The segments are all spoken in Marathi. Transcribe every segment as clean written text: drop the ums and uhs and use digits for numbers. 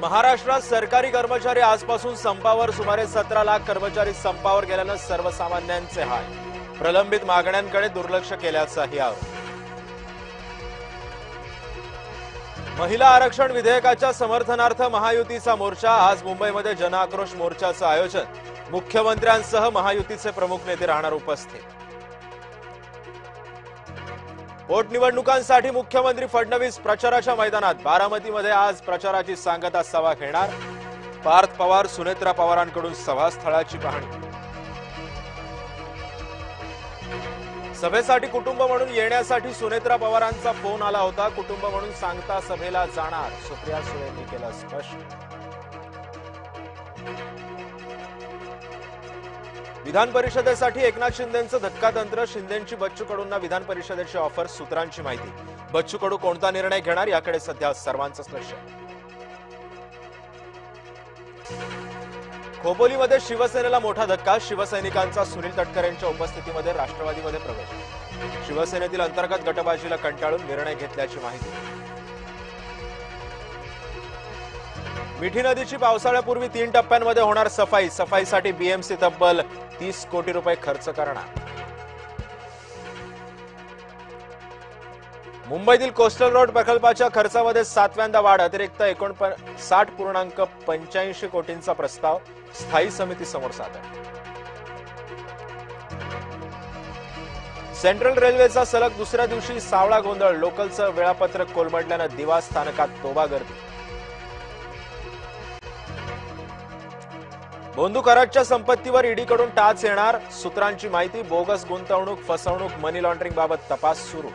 महाराष्ट्रात सरकारी कर्मचारी आजपासून संपावर. सुमारे 17 लाख कर्मचारी संपावर गेल्यानं सर्वसामान्यांचे हाल. प्रलंबित मागण्यांकडे दुर्लक्ष केल्याचाही आरोप. महिला आरक्षण विधेयकाच्या समर्थनार्थ महायुतीचा मोर्चा. आज मुंबईमध्ये जनआक्रोश मोर्चाचं आयोजन. मुख्यमंत्र्यांसह महायुतीचे प्रमुख नेते राहणार उपस्थित. पोटनिवडणुकांसाठी मुख्यमंत्री फडणवीस प्रचाराच्या मैदानात. बारामतीमध्ये आज प्रचाराची सांगता सभा घेणार. पार्थ पवार, सुनेत्रा पवारांकडून सभास्थळाची पाहणी. सभेसाठी कुटुंब म्हणून येण्यासाठी सुनेत्रा पवारांचा फोन आला होता. कुटुंब म्हणून सांगता सभेला जाणार, सुप्रिया सुळेंनी केलं स्पष्ट. विधान परिषदेसाठी एकनाथ शिंदेंचं धक्कातंत्र. शिंदेंची बच्चू कडूंना विधान परिषदेची ऑफर. सूत्रांची माहिती. बच्चू कडू कोणता निर्णय घेणार याकडे सध्या सर्वांचंच लक्ष. खोपोलीमध्ये शिवसेनेला मोठा धक्का. शिवसैनिकांचा सुनील तटकरेंच्या उपस्थितीमध्ये राष्ट्रवादीमध्ये प्रवेश. शिवसेनेतील अंतर्गत गटबाजीला कंटाळून निर्णय घेतल्याची माहिती. मिठी नदीची पावसाळ्यापूर्वी 3 टप्प्यांमध्ये होणार सफाई. सफाईसाठी बीएमसी तब्बल 30 कोटी रुपये खर्च करणार. मुंबईतील कोस्टल रोड प्रकल्पाच्या खर्चामध्ये 7व्यांदा वाढ. अतिरिक्त 60.85 कोटींचा प्रस्ताव स्थायी समिती समोर सादर. सेंट्रल रेल्वेचा सलग दुसऱ्या दिवशी सावळा गोंधळ. लोकलचं वेळापत्रक कोलमडल्यानं दिवा स्थानकात तोबा गर्दी. बोंधू कराडच्या संपत्तीवर ईडीकडून टाच येणार. सूत्रांची माहिती. बोगस गुंतवणूक, फसवणूक, मनी लॉन्ड्रिंग बाबत तपास सुरू.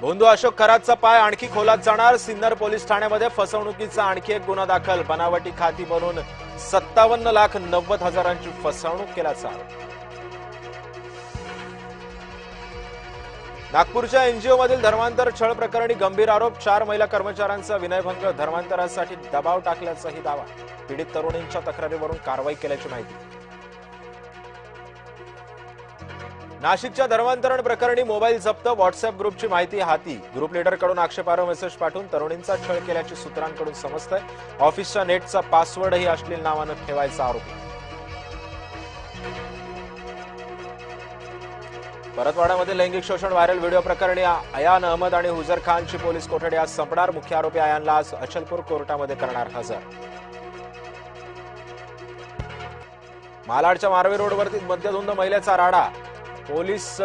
बोंधू अशोक कराडचा पाय आणखी खोलात जाणार. सिन्नर पोलीस ठाण्यामध्ये फसवणुकीचा आणखी एक गुन्हा दाखल. बनावटी खाती बनवून 57,90,000ची फसवणूक केल्याचा आरोप. नागपूरच्या एनजीओ मधील धर्मांतर छळ प्रकरणी गंभीर आरोप. 4 महिला कर्मचाऱ्यांचा विनयभंग. धर्मांतरासाठी दबाव टाकल्याचाही दावा. पीडित तरुणींच्या तक्रारीवरून कारवाई केल्याची माहिती. नाशिकच्या धर्मांतरण प्रकरणी मोबाईल जप्त. व्हॉट्सअप ग्रुपची माहिती हाती. ग्रुप लीडरकडून आक्षेपार्ह मेसेज पाठवून तरुणींचा छळ केल्याची सूत्रांकडून समजतंय. ऑफिसच्या नेटचा पासवर्डही अश्लील नावानं ठेवायचा आरोपी. परतवाडामध्ये लैंगिक शोषण व्हायरल व्हिडिओ प्रकरणी अयान अहमद आणि हुजर खानची पोलीस कोठडी आज संपणार. मुख्य आरोपी अयानला आज अचलपूर कोर्टामध्ये करणार हजर. मालाडच्या मारवे रोडवरती मद्यधुंद महिलेचा राडा. पोलीस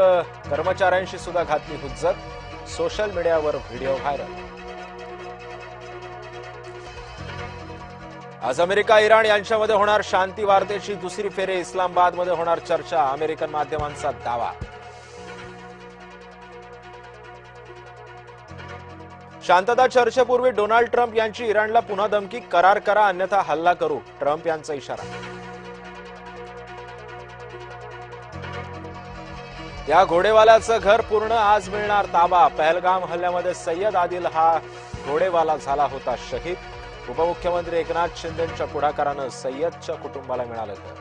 कर्मचाऱ्यांशी सुद्धा घातली हुज्जत. सोशल मीडियावर व्हिडिओ व्हायरल. आज अमेरिका इराण यांच्यामध्ये होणार शांती वार्तेची दुसरी फेरी. इस्लामाबादमध्ये होणार चर्चा. अमेरिकन माध्यमांचा दावा. शांतता चर्चेपूर्वी डोनाल्ड ट्रम्प यांची इराणला पुन्हा धमकी. करार करा अन्यथा हल्ला करू. ट्रम्प यांचा इशारा. त्या घोडेवाल्याचं घर पूर्ण. आज मिळणार ताबा. पहलगाम हल्ल्यामध्ये सय्यद आदिल हा घोडेवाला झाला होता शहीद. उपमुख्यमंत्री एकनाथ शिंदेंच्या पुढाकारानं सय्यदच्या कुटुंबाला मिळालं घर.